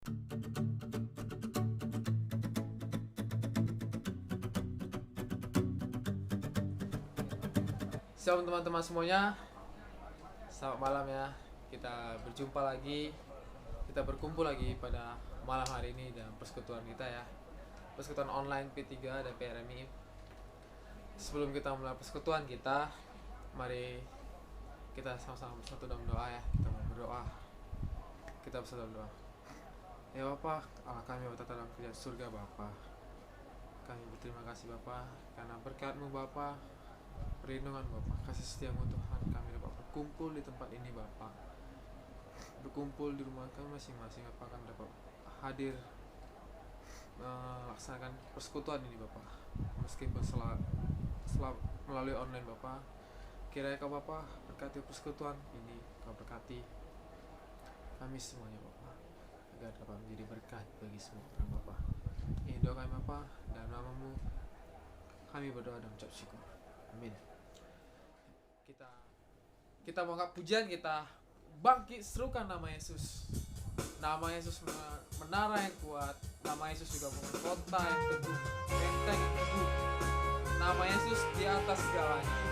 Shalom teman-teman semuanya, selamat malam ya. Kita berjumpa lagi, kita berkumpul lagi pada malam hari ini dalam persekutuan kita ya, persekutuan online P3 dan PRMI. Sebelum kita mulai persekutuan kita, mari kita sama-sama bersatu dalam doa ya. Kita mau berdoa, kita bersatu dalam doa. Ya Bapa, Allah kami Bapa dalam kerajaan surga Bapa, kami berterima kasih Bapa karena berkat-Mu Bapa, perlindungan Bapa, kasih setiamu Tuhan, kami dapat berkumpul di tempat ini Bapa, berkumpul di rumah kami masing-masing Bapa, kami dapat hadir melaksanakan persekutuan ini Bapa, meskipun melalui online Bapa. Kiranya Kau Bapa berkati persekutuan ini, Kau berkati kami semuanya Bapa, agar dapat menjadi berkat bagi semua orang Bapa. Ini doa kami Bapa, dalam nama-Mu kami berdoa dan ucap syukur. Amin. Kita mau angkat pujian, kita bangkit serukan nama Yesus. Nama Yesus menara yang kuat. Nama Yesus juga kota yang teguh, benteng yang teguh. Nama Yesus di atas segalanya.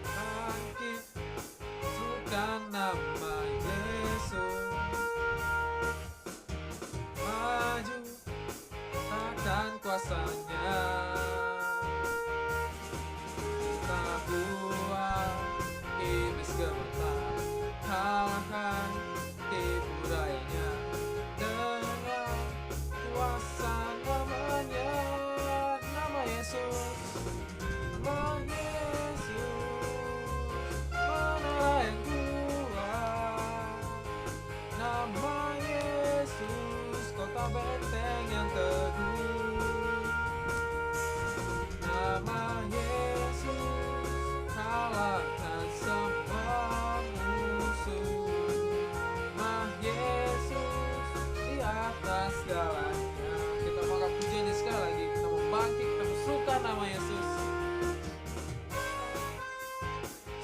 Bangkit serukan nama Yesus. Maju takkan kuasanya. Kita buang iblis gemetar, kalahkan tipu dayanya dengan kuasa namanya, nama Yesus. Nama Yesus, menara yang kuat. Nama Yesus, kota benteng yang teguh. Nama Yesus, kalahkan semua musuh. Nama Yesus, di atas segalanya. Kita mau angkat pujiannya sekali lagi. Kita mau bangkit, kita mau serukan nama Yesus.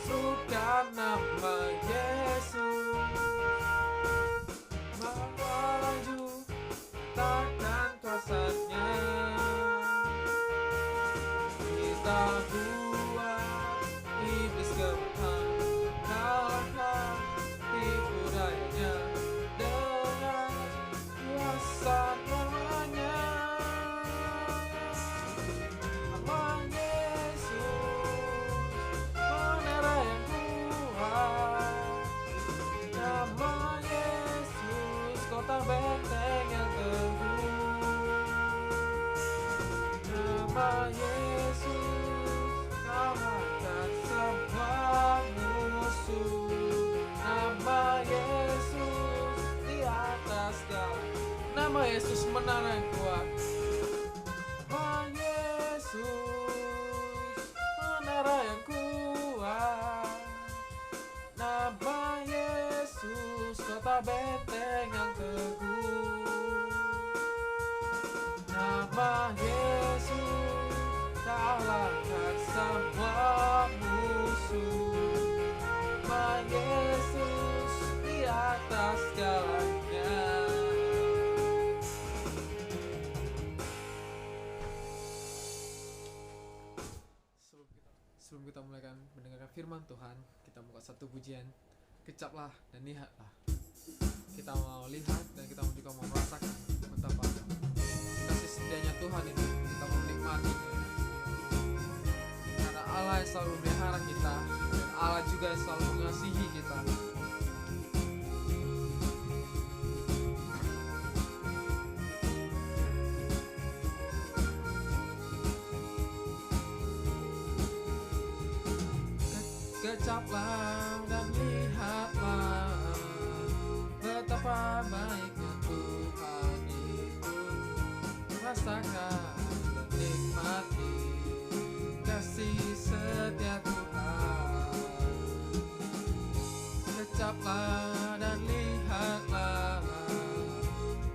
Serukan nama Yesus. Maju takkan kuasanya. Kita buang iblis gemetar, kalahkan tipu dayanya dengan kuasa namanya. Nama Yesus, menara yang kuat. Nama Yesus, kota benteng yang teguh. Nama Yesus, kalahkan semua musuh. Nama Yesus, di atas segalanya. Nama Yesus, menara yang kuat. Nama Yesus, menara yang kuat. Nama Yesus, kota benteng yang teguh. Nama Yesus, kalahkan semua musuh. Nama Yesus, di atas segalanya. Sebelum kita mulai mendengarkan firman Tuhan, kita buka satu pujian. Kecaplah dan lihatlah. Kita mau lihat dan kita juga mau merasakan betapa kasih setianya Tuhan ini. Kita mau menikmati karena Allah yang selalu memelihara kita, dan Allah juga yang selalu mengasihi kita. Kecaplah dan lihatlah betapa baiknya Tuhan itu. Rasakan dan nikmati kasih setia Tuhan. Kecaplah dan lihatlah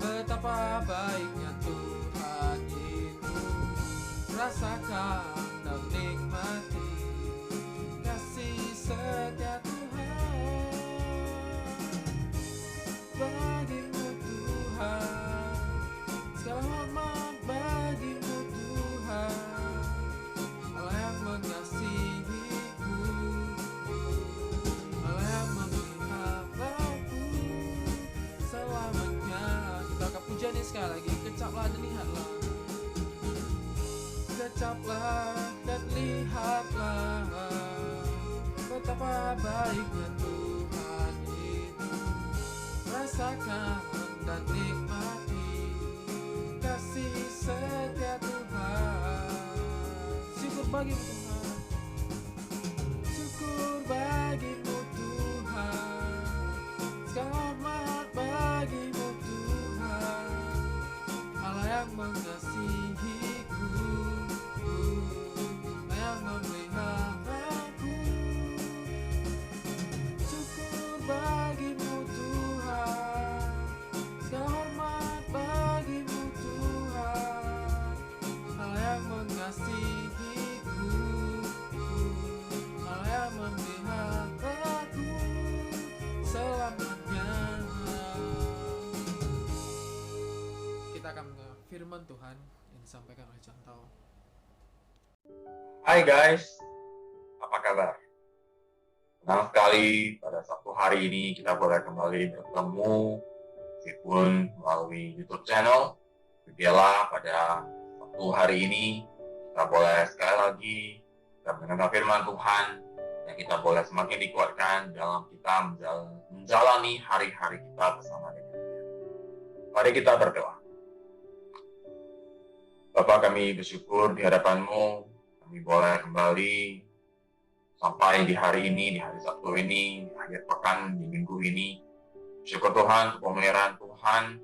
betapa baiknya Tuhan itu. Rasakan Ucaplah dan lihatlah betapa baiknya Tuhan itu. Rasakan dan nikmati kasih setia Tuhan. Syukur bagimu Tuhan, syukur bagimu Tuhan, segala hormat bagimu Tuhan, Allah yang mengasihiku, Allah yang memeliharaku. Syukur bagimu Tuhan, segala hormat bagimu Tuhan, Allah yang mengasihiku, Allah yang memeliharaku selamanya. Kita akan mendengar firman Tuhan yang disampaikan oleh Cantau. Hai guys, apa kabar? Senang sekali pada Sabtu hari ini kita boleh kembali bertemu meskipun melalui YouTube channel. Biarlah pada Sabtu hari ini kita boleh sekali lagi kita mendengar firman Tuhan dan kita boleh semakin dikuatkan dalam kita menjalani hari-hari kita bersama dengan Dia. Mari kita berdoa. Bapa, kami bersyukur di hadapan-Mu, kami boleh kembali sampai di hari ini, di hari Sabtu ini, di akhir pekan, di minggu ini. Syukur Tuhan untuk pemeliharaan Tuhan.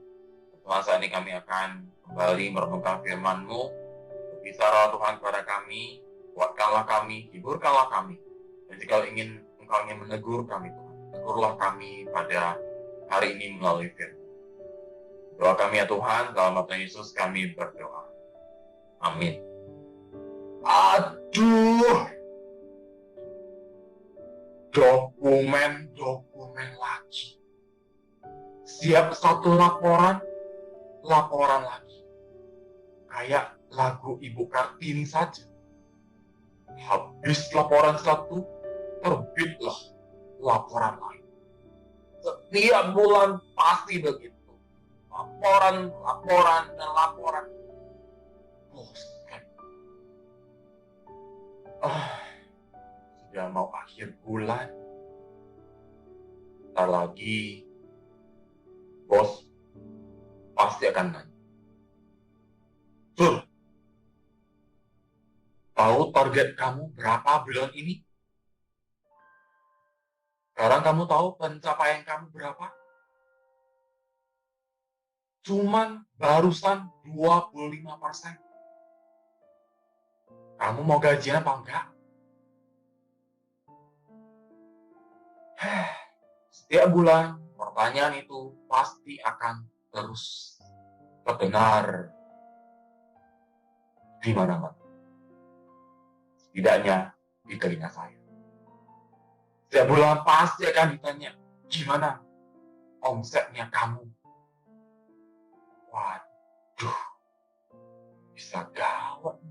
Tuhan, saat ini kami akan kembali merenungkan firman-Mu. Berbicara Tuhan kepada kami, kuatkanlah kami, hiburkanlah kami. Dan jika Engkau ingin menegur kami Tuhan, tegurlah kami pada hari ini melalui firman. Doa kami ya Tuhan, dalam nama Yesus kami berdoa. Amin. Aduh, dokumen lagi. Siap satu laporan lagi. Kayak lagu Ibu Kartini saja. Habis laporan satu, terbitlah laporan lain. Setiap bulan pasti begitu. Laporan. Bosan. Sudah mau akhir bulan. Bentar lagi bos pasti akan nanya, Sur, tahu target kamu berapa bulan ini? Sekarang kamu tahu pencapaian kamu berapa? Cuman barusan 25%. Kamu mau gajian apa enggak? Setiap bulan pertanyaan itu pasti akan terus terdengar di mana-mana. Setidaknya di telinga saya. Setiap bulan pasti akan ditanya, gimana omsetnya kamu? Waduh, bisa gawat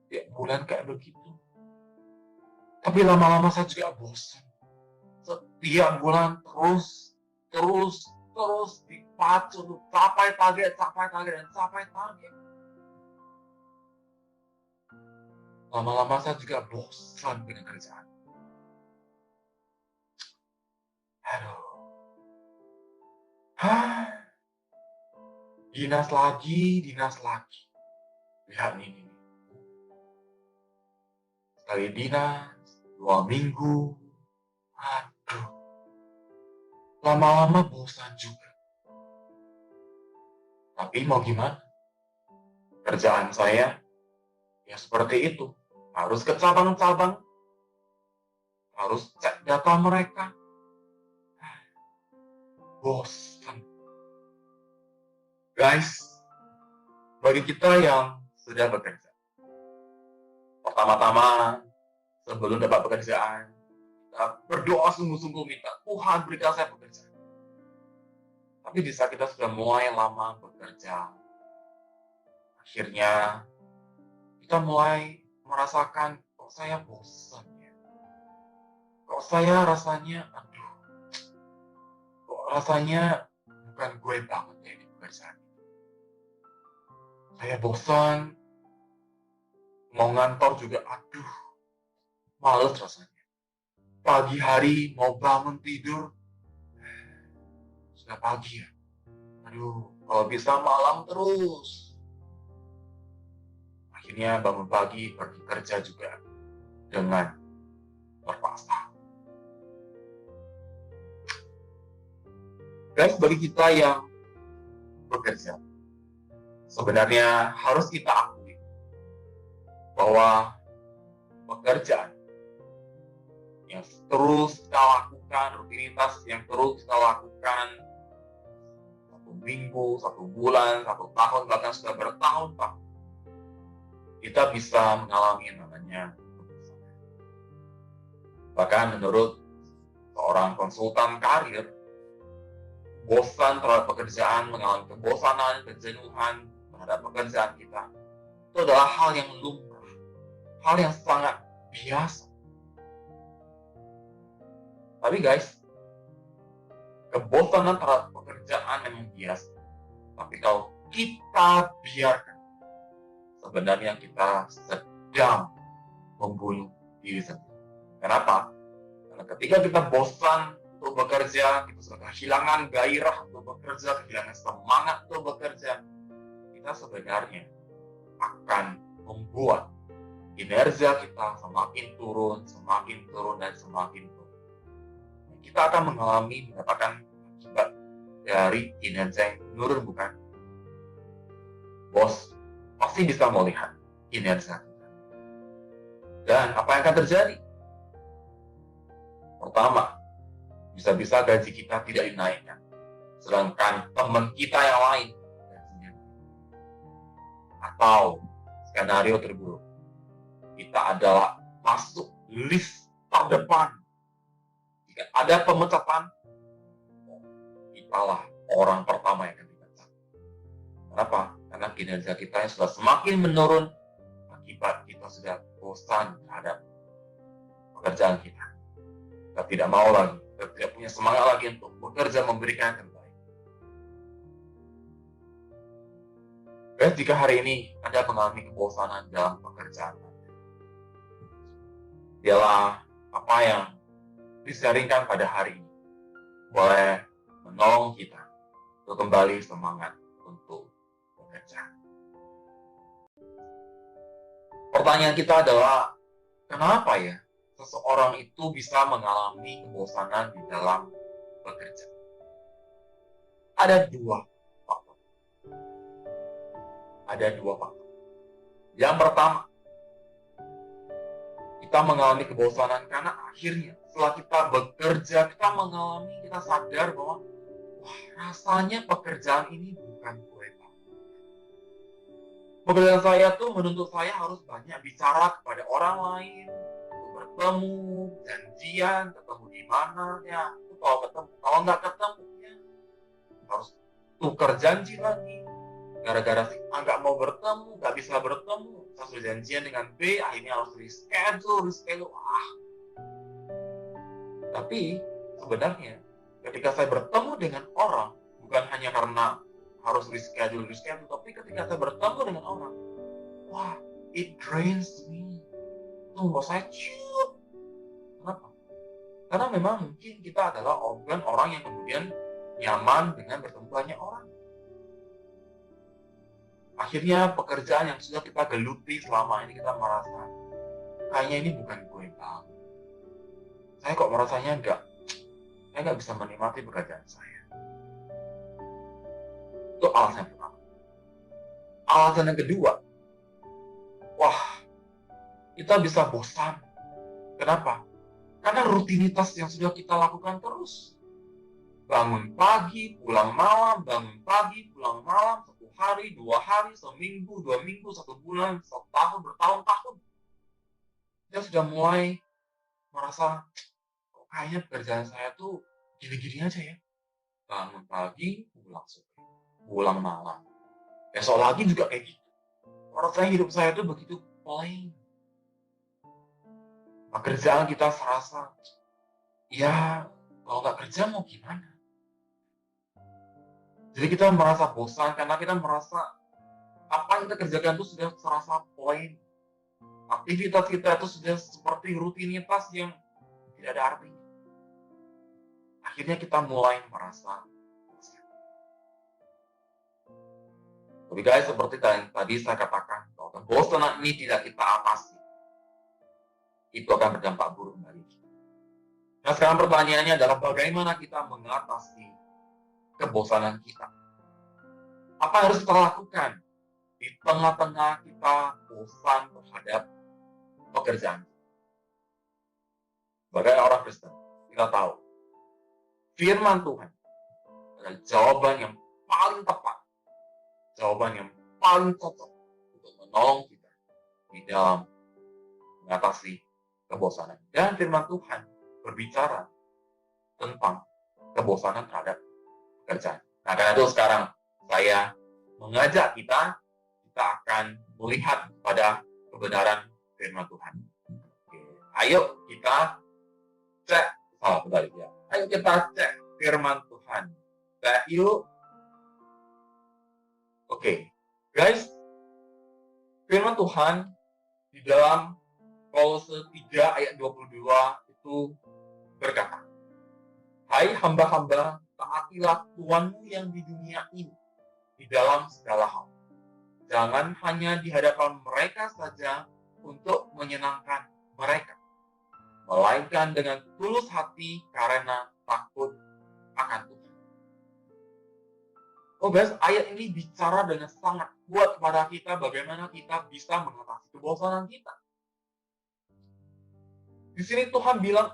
tiap bulan kayak begitu. Tapi lama-lama saya juga bosan. Setiap bulan terus dipacu untuk capai target. Lama-lama saya juga bosan dengan kerjaan. Aduh. Dinas lagi. Lihat ini. Sekali dinas, 2 minggu. Aduh. Lama-lama bosan juga. Tapi mau gimana? Kerjaan saya ya seperti itu. Harus ke cabang-cabang. Harus cek data mereka. Bosan. Guys, bagi kita yang sudah bekerja, pertama-tama sebelum dapat pekerjaan, kita berdoa sungguh-sungguh minta Tuhan berikan saya pekerjaan. Tapi di saat kita sudah mulai lama bekerja, akhirnya kita mulai merasakan kok saya bosan ya. Kok saya rasanya, kok rasanya bukan gue banget ya di pekerjaan. Saya bosan Mau ngantor juga, aduh, males rasanya. Pagi hari mau bangun tidur, sudah pagi ya. Aduh, kalau bisa malam terus. Akhirnya bangun pagi, pergi kerja juga dengan terpaksa. Guys, bagi kita yang bekerja, sebenarnya harus kita akui bahwa pekerjaan yang terus kita lakukan, rutinitas yang terus kita lakukan, 1 minggu, 1 bulan, 1 tahun, bahkan sudah bertahun-tahun, kita bisa mengalami yang namanya kebosanan. Bahkan menurut seorang konsultan karir, bosan terhadap pekerjaan, mengalami kebosanan, kejenuhan terhadap pekerjaan kita, itu adalah hal yang lumrah, hal yang sangat biasa. Tapi guys, kebosanan terhadap pekerjaan memang biasa. Tapi kalau kita biarkan, sebenarnya kita sedang membunuh diri sendiri. Kenapa? Karena ketika kita bosan untuk bekerja, kita sudah kehilangan gairah untuk bekerja, kehilangan semangat untuk bekerja, kita sebenarnya akan membuat kinerja kita semakin turun, dan semakin turun. Kita akan mendapatkan akibat dari kinerja yang menurun, bukan? Bos pasti bisa melihat kinerja kita. Dan apa yang akan terjadi? Pertama, bisa-bisa gaji kita tidak dinaikkan, sedangkan teman kita yang lain gajinya. Atau skenario terburuk, kita adalah masuk list terdepan. Jika ada pemecatan, kitalah orang pertama yang akan dipecat. Kenapa? Karena kinerja kita yang sudah semakin menurun akibat kita sudah bosan terhadap pekerjaan kita. Kita tidak mau lagi, kita tidak punya semangat lagi untuk bekerja memberikan yang terbaik. Guys, jika hari ini Anda mengalami kebosanan dalam pekerjaan Anda, ialah apa yang disaringkan pada hari ini boleh menolong kita untuk kembali semangat untuk bekerja. Pertanyaan kita adalah, kenapa ya seseorang itu bisa mengalami kebosanan di dalam bekerja? Ada dua faktor. Yang pertama, kita mengalami kebosanan karena akhirnya setelah kita bekerja, kita sadar bahwa rasanya pekerjaan ini bukan gue. Pekerjaan saya tuh menuntut saya harus banyak bicara kepada orang lain, bertemu, janjian, ketemu di mana ya. Kalau nggak ketemu ya harus tukar janji lagi. Gara-gara si A nggak mau bertemu, nggak bisa bertemu, saya sudah janjian dengan B, akhirnya harus reschedule. Tapi sebenarnya ketika saya bertemu dengan orang, bukan hanya karena harus reschedule, tapi ketika saya bertemu dengan orang, it drains me. Membuat saya ciut. Kenapa? Karena memang mungkin kita adalah orang yang kemudian nyaman dengan bertemu banyak orang. Akhirnya pekerjaan yang sudah kita geluti selama ini, kita merasa kayaknya ini bukan gue banget. Saya kok merasanya saya nggak bisa menikmati pekerjaan saya. Itu alasan yang pertama. Alasan yang kedua, kita bisa bosan. Kenapa? Karena rutinitas yang sudah kita lakukan terus. Bangun pagi, pulang malam, bangun pagi, pulang malam, 1 hari, 2 hari, seminggu, 2 minggu, 1 bulan, 1 tahun, bertahun-tahun. Kita sudah mulai merasa, kok kayaknya pekerjaan saya tuh gini-gini aja ya. Bangun pagi, pulang sore, pulang malam. Besok lagi juga kayak gitu. Rasanya hidup saya tuh begitu plain. Pekerjaan kita serasa, ya kalau nggak kerja mau gimana? Jadi kita merasa bosan karena kita merasa apa yang kita kerjakan itu sudah serasa plain. Aktivitas kita itu sudah seperti rutinitas yang tidak ada artinya. Akhirnya kita mulai merasa bosan. Tapi guys, seperti tadi saya katakan, kalau kebosanan ini tidak kita atasi, itu akan berdampak buruk bagi kita. Nah, sekarang pertanyaannya adalah bagaimana kita mengatasi kebosanan kita? Apa yang harus kita lakukan di tengah-tengah kita bosan terhadap pekerjaan? Sebagai orang Kristen, kita tahu firman Tuhan adalah jawaban yang paling tepat, jawaban yang paling cocok untuk menolong kita di dalam mengatasi kebosanan. Dan firman Tuhan berbicara tentang kebosanan terhadap pekerjaan. Nah, karena itu sekarang saya mengajak kita akan melihat pada kebenaran firman Tuhan. Oke, ayo kita cek, kembali ya. Ayo kita cek firman Tuhan. Cek yuk. Oke, guys, firman Tuhan di dalam Kolose 3 ayat 22 itu berkata, "Hai hamba-hamba, taatilah Tuhanmu yang di dunia ini di dalam segala hal. Jangan hanya di hadapan mereka saja untuk menyenangkan mereka, melainkan dengan tulus hati karena takut akan Tuhan." Oh guys, ayat ini bicara dengan sangat kuat kepada kita bagaimana kita bisa mengatasi kebosanan kita. Di sini Tuhan bilang,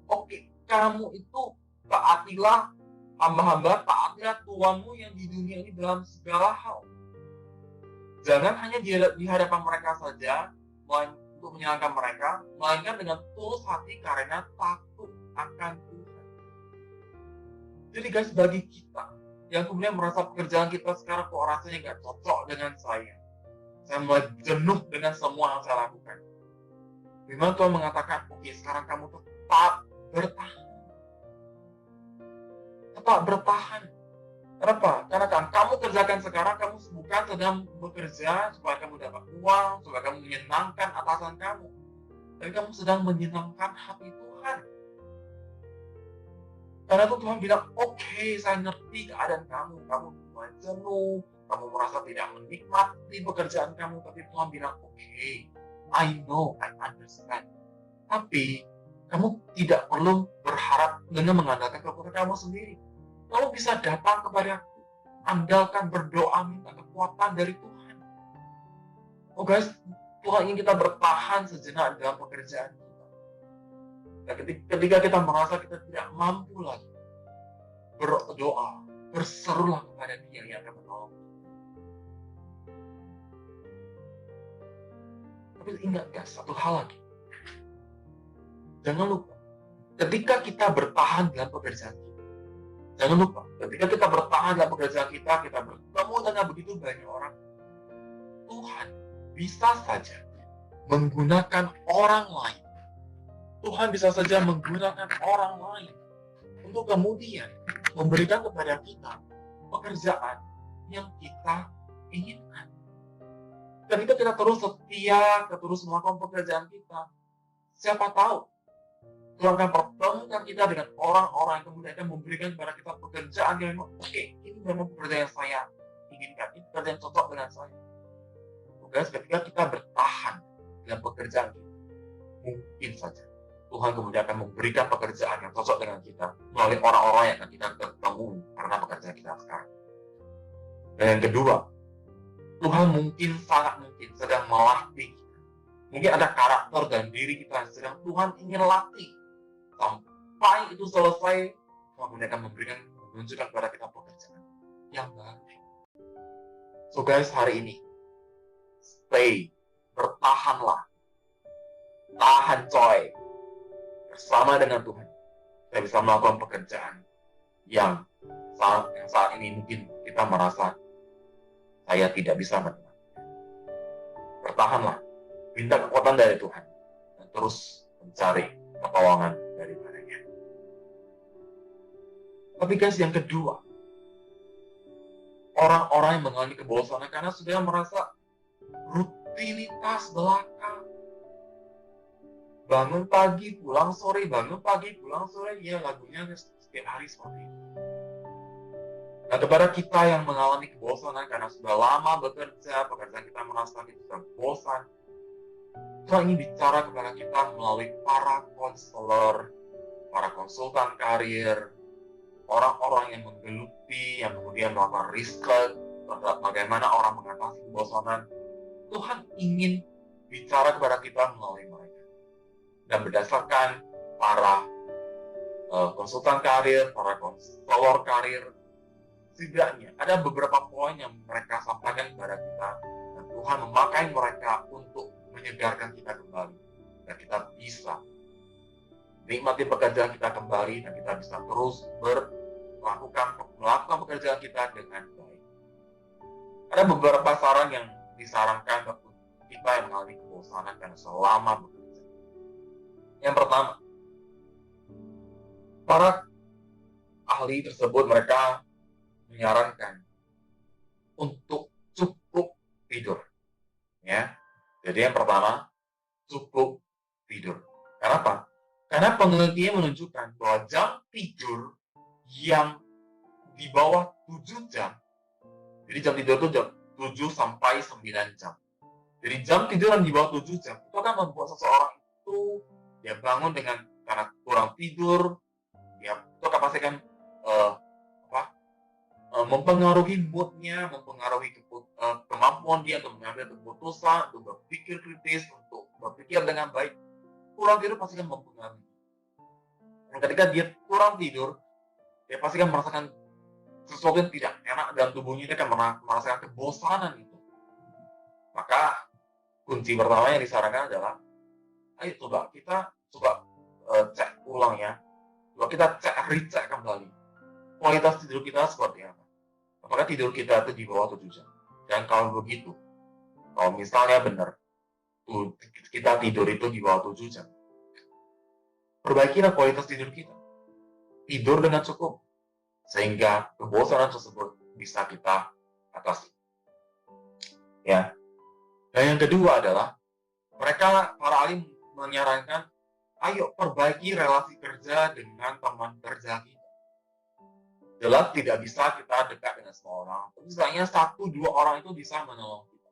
oke, kamu itu taatilah hamba-hamba, taatilah Tuhanmu yang di dunia ini dalam segala hal. Jangan hanya di hadapan mereka saja, untuk menyenangkan mereka, melainkan dengan tulus hati karena takut akan Tuhan. Jadi guys, bagi kita yang kemudian merasa pekerjaan kita sekarang kok rasanya nggak cocok dengan saya mulai jenuh dengan semua yang saya lakukan. Firman Tuhan mengatakan, oke, sekarang kamu tetap bertahan. Tetap bertahan. Kenapa? Karena kan kamu kerjakan sekarang, kamu bukan sedang bekerja supaya kamu dapat uang, supaya kamu menyenangkan atasan kamu. Tapi kamu sedang menyenangkan hati Tuhan. Karena itu Tuhan bilang, oke, saya ngerti keadaan kamu mulai jenuh, kamu merasa tidak menikmati pekerjaan kamu, tapi Tuhan bilang, oke, I know, I understand. Tapi kamu tidak perlu berharap dengan mengandalkan kekuatan kamu sendiri. Kamu bisa datang kepada aku, andalkan, berdoa, minta kekuatan dari Tuhan. Oh guys, Tuhan ingin kita bertahan sejenak dalam pekerjaan kita. Dan ketika kita merasa kita tidak mampu lagi, berdoa, berserulah kepada Dia yang akan menolong. Tapi ingat guys, satu hal lagi. Jangan lupa, ketika kita bertahan dalam pekerjaan kita, jangan lupa, ketika kita bertahan dalam pekerjaan kita bertemu dengan begitu banyak orang, Tuhan bisa saja menggunakan orang lain. Tuhan bisa saja menggunakan orang lain untuk kemudian memberikan kepada kita pekerjaan yang kita inginkan. Ketika kita terus setia, terus melakukan pekerjaan kita, siapa tahu Tuhan akan pertemukan kita dengan orang-orang yang kemudian akan memberikan kepada kita pekerjaan yang memang, oke, ini memang pekerjaan yang saya inginkan, ini pekerjaan yang cocok dengan saya. Guys, ketika kita bertahan dalam pekerjaan kita, mungkin saja Tuhan kemudian akan memberikan pekerjaan yang cocok dengan kita melalui orang-orang yang akan kita ketemu karena pekerjaan kita sekarang. Dan yang kedua, Tuhan sangat mungkin sedang melatih kita. Mungkin ada karakter dan diri kita yang sedang Tuhan ingin latih. Sampai itu selesai, Tuhan kemudian akan menunjukkan kepada kita pekerjaan yang baru. So guys, hari ini, stay, bertahanlah. Tahan coy. Bersama dengan Tuhan, kita bisa melakukan pekerjaan yang saat ini mungkin kita merasa saya tidak bisa menikmati. Bertahanlah, minta kekuatan dari Tuhan, dan terus mencari pertolongan daripadanya. Tapi guys, yang kedua, orang-orang yang mengalami kebosanan karena sudah merasa rutinitas belaka. Bangun pagi, pulang sore, bangun pagi, pulang sore, ya lagunya setiap hari seperti itu. Nah, kepada kita yang mengalami kebosanan karena sudah lama bekerja, pekerjaan kita merasa kita sudah bosan, Tuhan ingin bicara kepada kita melalui para konselor, para konsultan karir, orang-orang yang menggeluti, yang kemudian melakukan riset terhadap bagaimana orang mengatasi kebosanan. Tuhan ingin bicara kepada kita melalui mereka. Dan berdasarkan para konsultan karir, para konselor karir, setidaknya ada beberapa poin yang mereka sampaikan kepada kita, dan Tuhan memakai mereka untuk menyegarkan kita kembali, dan kita bisa nikmati pekerjaan kita kembali, dan kita bisa terus melakukan pekerjaan kita dengan baik. Ada beberapa saran yang disarankan untuk kita yang mengalami kebosanan karena selama bekerja. Yang pertama, para ahli tersebut mereka menyarankan untuk cukup tidur. Ya. Jadi yang pertama, cukup tidur. Kenapa? Karena penelitian menunjukkan bahwa jam tidur yang di bawah 7 jam, jadi jam tidur itu jam 7 sampai 9 jam. Jadi jam tidur yang di bawah 7 jam itu akan membuat seseorang itu dia bangun dengan karena kurang tidur, ya itu akan pastikan mempengaruhi moodnya, mempengaruhi kemampuan dia untuk mengambil keputusan, untuk berpikir kritis, untuk berpikir dengan baik. Kurang tidur pasti akan mempengaruhi. Dan ketika dia kurang tidur, dia pasti akan merasakan sesuatu yang tidak enak dalam tubuhnya, dia akan merasakan kebosanan itu. Maka kunci pertama yang disarankan adalah, ayo kita coba cek ulang ya. Coba kita recheck kembali. Kualitas tidur kita seperti apa? Apakah tidur kita itu di bawah 7 jam? Dan kalau begitu, kalau misalnya benar, kita tidur itu di bawah 7 jam, perbaikilah kualitas tidur kita. Tidur dengan cukup, sehingga kebosanan tersebut bisa kita atasi. Ya. Dan yang kedua adalah, para ahli menyarankan, ayo perbaiki relasi kerja dengan teman kerja kita. Jelas tidak bisa kita dekat dengan semua orang. Tapi misalnya 1-2 orang itu bisa menolong kita.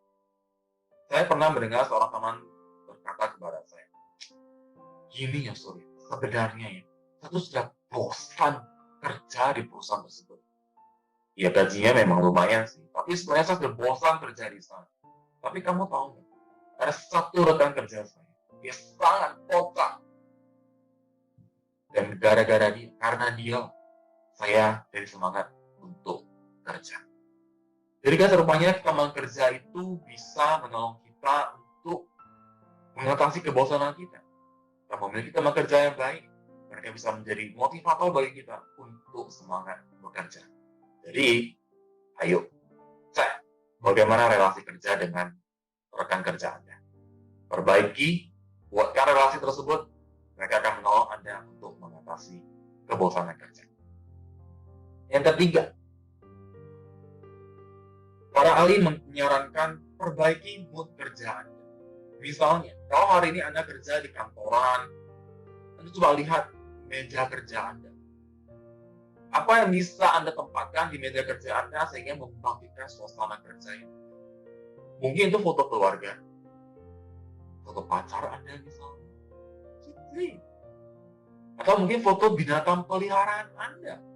Saya pernah mendengar seorang teman berkata kepada saya, gini ya Surya, sebenarnya ya, saya tuh sudah bosan kerja di perusahaan tersebut. Ya gajinya memang lumayan sih, tapi sebenarnya saya sudah bosan kerja di sana. Tapi kamu tahu nggak, ada satu rekan kerja saya, dia sangat kocak. Dan karena dia, saya jadi semangat untuk kerja. Jadi kan rupanya teman kerja itu bisa menolong kita untuk mengatasi kebosanan kita. Kita memiliki teman kerja yang baik, mereka bisa menjadi motivator bagi kita untuk semangat bekerja. Jadi, ayo cek bagaimana relasi kerja dengan rekan kerja Anda. Perbaiki, kuatkan relasi tersebut, mereka akan menolong Anda untuk mengatasi kebosanan kerja. Yang ketiga, para ahli menyarankan perbaiki mood kerja Anda. Misalnya, kalau hari ini Anda kerja di kantoran, Anda coba lihat meja kerja Anda. Apa yang bisa Anda tempatkan di meja kerja Anda sehingga membangkitkan suasana kerja ini? Mungkin itu foto keluarga, foto pacar Anda misalnya, atau mungkin foto binatang peliharaan Anda.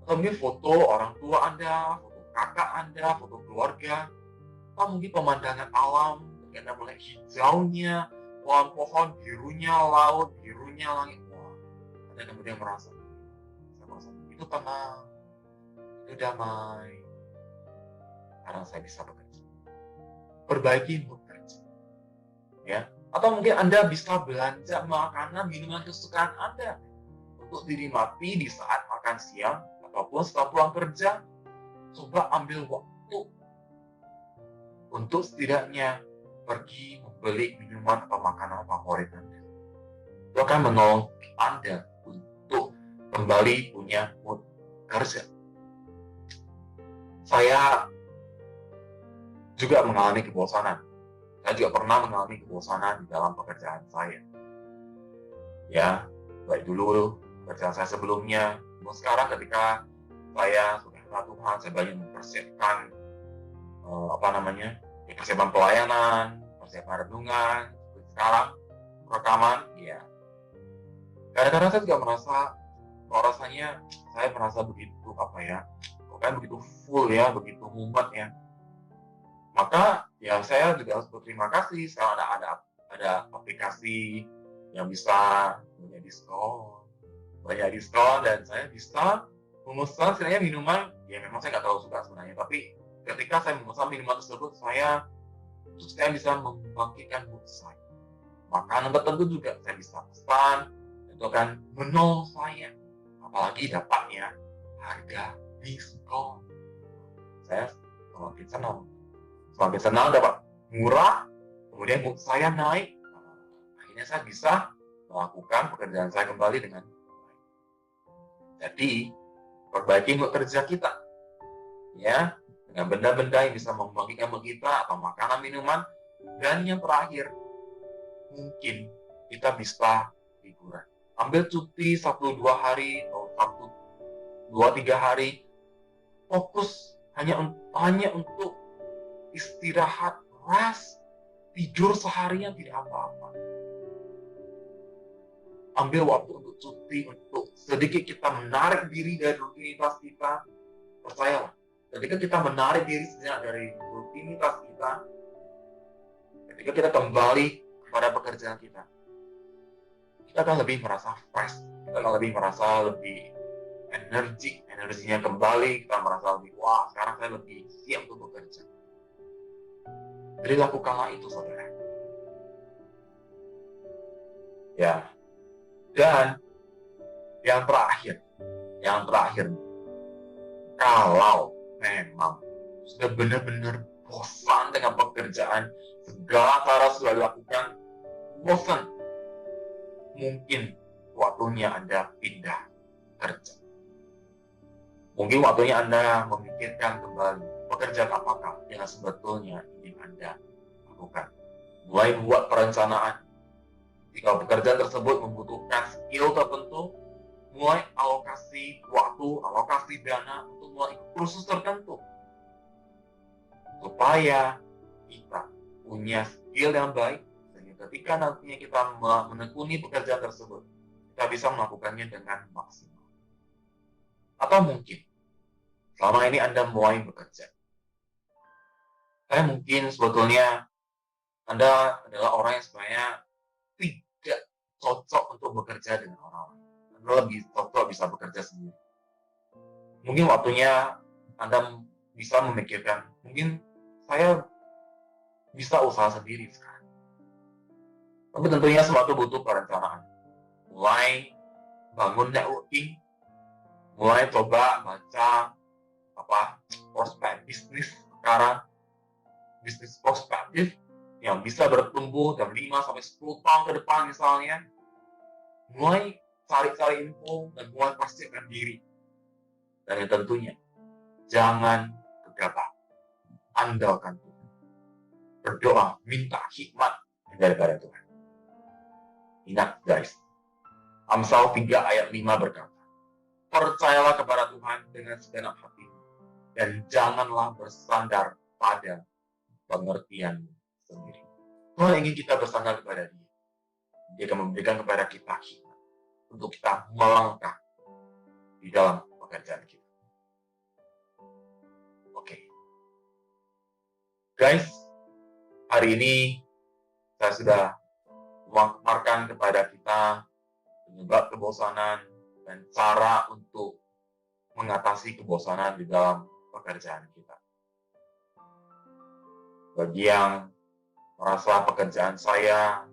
Atau mungkin foto orang tua Anda, foto kakak Anda, foto keluarga, atau mungkin pemandangan alam, Anda melihat hijaunya, pohon-pohon, birunya laut, birunya langit. Wah, Anda kemudian merasa itu tenang, itu damai, karena saya bisa bekerja. Perbaiki mood kerja. Ya. Atau mungkin Anda bisa belanja makanan, minuman kesukaan Anda untuk dinikmati di saat makan siang, ataupun setelah pulang kerja. Coba ambil waktu untuk setidaknya pergi membeli minuman atau makanan favorit Anda. Itu akan menolong Anda untuk kembali punya mood kerja. Saya juga mengalami kebosanan Saya juga pernah mengalami kebosanan di dalam pekerjaan saya. Ya, baik dulu pekerjaan saya sebelumnya, namun sekarang ketika saya sudah kenal Tuhan, saya banyak mempersiapkan persiapan pelayanan, persiapan renungan, seperti sekarang rekaman, ya. Kadang-kadang saya juga merasa, rasanya saya merasa begitu begitu full ya, begitu mumet ya. Maka ya saya juga harus berterima kasih sekarang ada aplikasi yang bisa banyak diskon dan saya bisa memesan sebenarnya minuman, ya memang saya nggak terlalu suka sebenarnya, tapi ketika saya memesan minuman tersebut saya bisa membangkitkan mood saya. Makanan tertentu juga saya bisa pesan, itu akan menolong saya, apalagi dapatnya harga diskon. Saya semakin senang dapat murah, kemudian mood saya naik, akhirnya saya bisa melakukan pekerjaan saya kembali dengan baik. Jadi, perbaiki mood kerja kita, ya, dengan benda-benda yang bisa membangkitkan mood kita, atau makanan, minuman, dan yang terakhir, mungkin kita bisa liburan. Ambil cuti 1-2 hari, atau 1-2-3 hari, fokus hanya untuk istirahat, rest, tidur seharian tidak apa-apa. Ambil waktu untuk cuti, untuk sedikit kita menarik diri dari rutinitas kita. Percayalah, ketika kita menarik diri sejenak dari rutinitas kita, ketika kita kembali kepada pekerjaan kita akan lebih merasa fresh, kita akan lebih merasa lebih energinya kembali, kita merasa lebih, wah sekarang saya lebih siap untuk bekerja. Jadi lakukanlah itu, saudara. Ya. Dan yang terakhir, kalau memang sudah benar-benar bosan dengan pekerjaan, segala cara sudah dilakukan, bosan, mungkin waktunya Anda pindah kerja. Mungkin waktunya Anda memikirkan kembali pekerjaan apakah yang sebetulnya ingin Anda lakukan. Mulai membuat perencanaan. Jika pekerjaan tersebut membutuhkan skill tertentu, mulai alokasi waktu, alokasi dana untuk mulai kursus tertentu. Supaya kita punya skill yang baik, sehingga ketika nantinya kita menekuni pekerjaan tersebut, kita bisa melakukannya dengan maksimal. Atau mungkin, selama ini Anda mulai bekerja. Saya mungkin sebetulnya Anda adalah orang yang sebenarnya tidak cocok untuk bekerja dengan orang lain. Anda lebih cocok bisa bekerja sendiri. Mungkin waktunya Anda bisa memikirkan, mungkin saya bisa usaha sendiri sekarang. Tapi tentunya sesuatu butuh perencanaan. Mulai bangun networking, mulai coba baca prospek bisnis sekarang, bisnis prospektif yang bisa bertumbuh dalam 5-10 tahun ke depan misalnya. Mulai cari info dan mulai pastikan diri. Dan yang tentunya, jangan gegabah. Andalkan Tuhan. Berdoa, minta hikmat daripada Tuhan. Ingat guys, Amsal 3 ayat 5 berkata, percayalah kepada Tuhan dengan segenap hati, dan janganlah bersandar pada pengertian sendiri. Tuhan ingin kita bersandar kepada Dia. Dia akan memberikan kepada kita hikmat untuk kita melangkah di dalam pekerjaan kita. Oke. Guys, hari ini saya sudah memaparkan kepada kita penyebab kebosanan dan cara untuk mengatasi kebosanan di dalam pekerjaan kita. Bagi yang merasa pekerjaan saya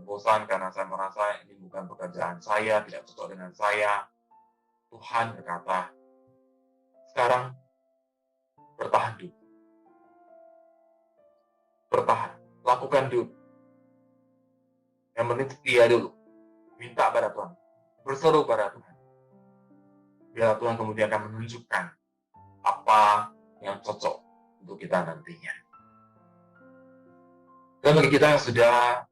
bosan karena saya merasa ini bukan pekerjaan saya, tidak cocok dengan saya, Tuhan berkata, sekarang bertahan dulu. Bertahan, lakukan dulu. Yang penting setia dulu. Minta pada Tuhan, berseru pada Tuhan. Biar Tuhan kemudian akan menunjukkan apa yang cocok untuk kita nantinya. Dan bagi kita yang sudah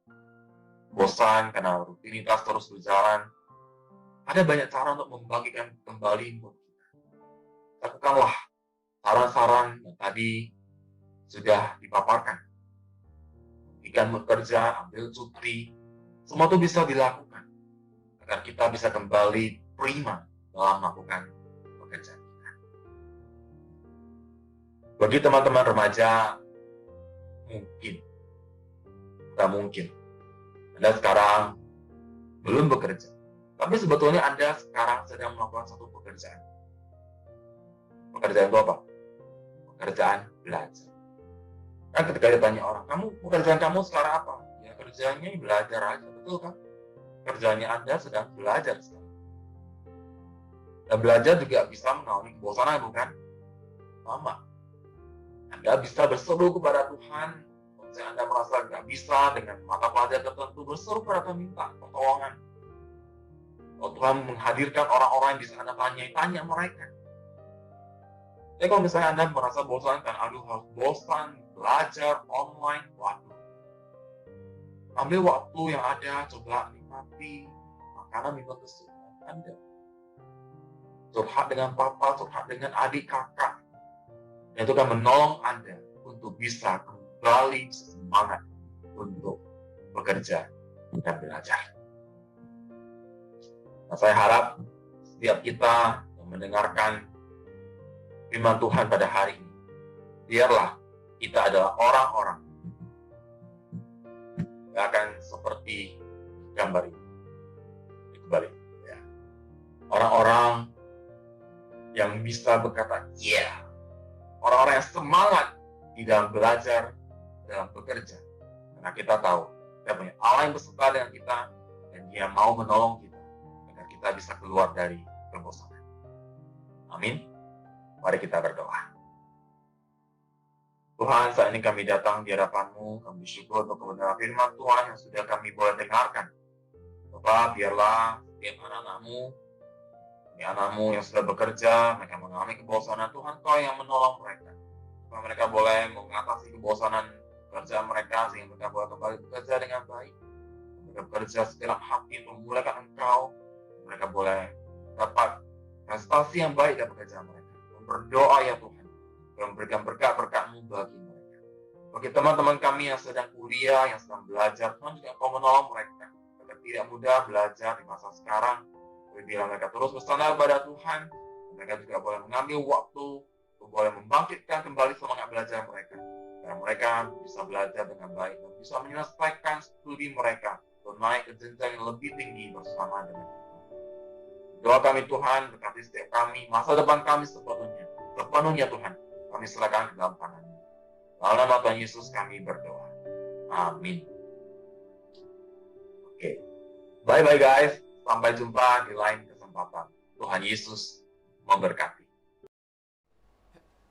bosan karena rutinitas terus berjalan, ada banyak cara untuk membangkitkan kembali mood kita. Lakukanlah saran-saran yang tadi sudah dipaparkan. Ikan bekerja, ambil cuti, semua itu bisa dilakukan agar kita bisa kembali prima dalam melakukan pekerjaan kita. Bagi teman-teman remaja, mungkin Anda sekarang belum bekerja, tapi sebetulnya Anda sekarang sedang melakukan satu pekerjaan. Pekerjaan itu apa? Pekerjaan belajar. Kan ketika ditanya orang, pekerjaan kamu sekarang apa? Ya kerjanya belajar aja, betul kan? Kerjanya Anda sedang belajar sekarang. Dan belajar juga bisa menaungi kebosanan, bukan? Sama. Anda bisa berseru kepada Tuhan. Kalau Anda merasa nggak bisa dengan mata pelajaran tertentu, berseru kepada Tuhan, minta pertolongan. Kalau Tuhan menghadirkan orang-orang yang bisa Anda tanya mereka. Tapi kalau misalnya Anda merasa bosan, kan harus bosan, belajar online, waduh. Ambil waktu yang ada, coba nikmati makanan minuman kesukaan Anda. Curhat dengan papa, curhat dengan adik kakak. Dan itu akan menolong Anda untuk bisa kembali semangat untuk bekerja dan belajar. Nah, saya harap setiap kita yang mendengarkan firman Tuhan pada hari ini, biarlah kita adalah orang-orang yang akan seperti gambar ini. Kembali, ya. Orang-orang yang bisa berkata, yeah. Orang-orang yang semangat di dalam belajar, dalam bekerja. Karena kita tahu, kita punya Allah yang beserta dengan kita, dan Dia mau menolong kita, agar kita bisa keluar dari kebosanan. Amin. Mari kita berdoa. Tuhan, saat ini kami datang di hadapan-Mu, kami bersyukur untuk kebenaran firman Tuhan yang sudah kami boleh dengarkan. Bapak, biarlah setiap anak-anak-Mu yang sudah bekerja, mereka mengalami kebosanan, Tuhan Kau yang menolong mereka. Supaya mereka boleh mengatasi kebosanan pekerjaan mereka, sehingga mereka boleh kembali bekerja dengan baik. Mereka bekerja segenap hati untuk memuliakan Engkau. Mereka boleh dapat prestasi yang baik dalam pekerjaan mereka. Berdoa ya Tuhan, memberikan berkat-berkat-Mu bagi mereka. Bagi teman-teman kami yang sedang kuliah, yang sedang belajar, Tuhan juga Kau menolong mereka. Mereka tidak mudah belajar di masa sekarang. Bila mereka terus bersandar pada Tuhan, mereka juga boleh mengambil waktu untuk boleh membangkitkan kembali semangat belajar mereka. Dan mereka bisa belajar dengan baik dan bisa menyelesaikan studi mereka untuk naik ke jenjang yang lebih tinggi bersama dengan Tuhan. Doa kami Tuhan, berkati setiap kami, masa depan kami sepenuhnya Tuhan, kami serahkan ke dalam tangan-Mu. Dalam nama Tuhan Yesus kami berdoa. Amin. Oke. Bye-bye guys. Sampai jumpa di lain kesempatan. Tuhan Yesus memberkati.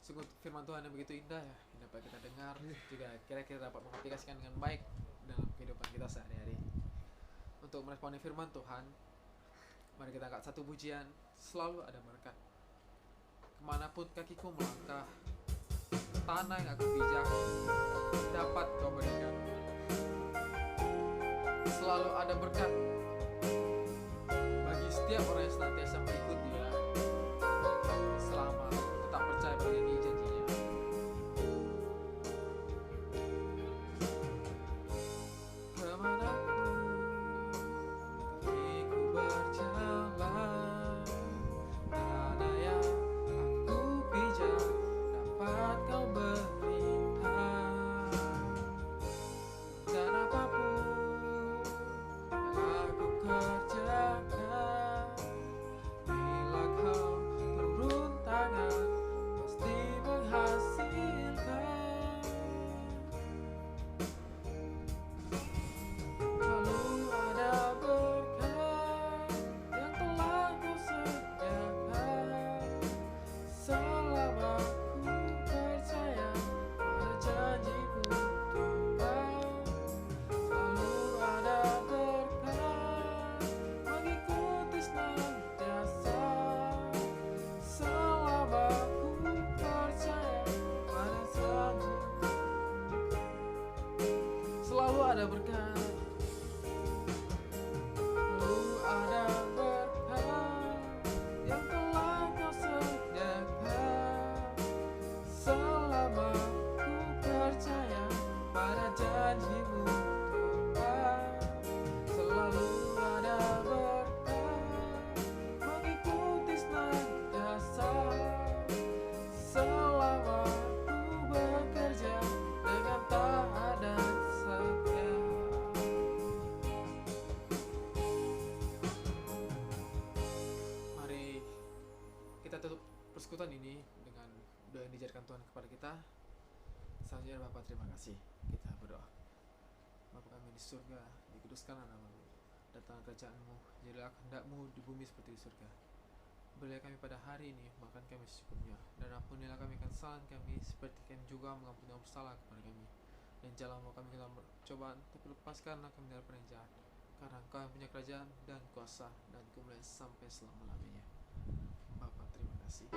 Sungguh firman Tuhan yang begitu indah ya, yang dapat kita dengar, juga kira-kira dapat mengaplikasikan dengan baik dalam kehidupan kita sehari-hari. Untuk meresponi firman Tuhan, mari kita angkat satu pujian, selalu ada berkat. Kemanapun kakiku melangkah, tanah yang aku pijak dapat Kau berikan. Selalu ada berkat bagi setiap orang yang senantiasa mengikuti Dia, selama tetap percaya pada janji-janji-Nya. Kemanapun kakiku berjalan, tanah yang aku pijak dapat Kau berikan. Dan apapun yang aku kerjakan, bila persekutuan ini dengan doa yang diajarkan Tuhan kepada kita. Selanjutnya Bapa, terima kasih. Kita berdoa. Bapa kami di surga, dikuduskanlah namamu. Datang kerajaan-Mu, jadilah kehendak-Mu di bumi seperti di surga. Berilah kami pada hari ini makan kami secukupnya, dan ampunilah kami kesalahan kami, seperti kami juga mengampuni orang bersalah kepada kami. Dan janganlah membawa kami ke dalam percobaan, tapi lepaskanlah kami dari yang jahat. Karena Engkau yang punya kerajaan dan kuasa dan kemuliaan sampai selama-lamanya. Bapa, terima kasih.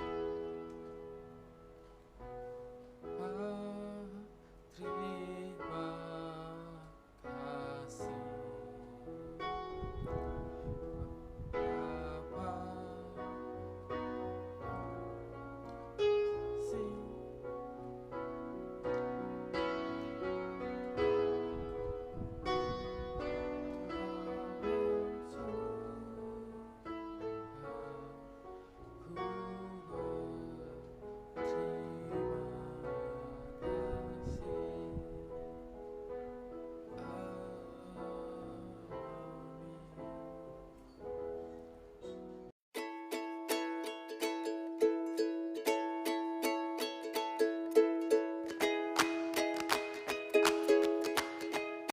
Terima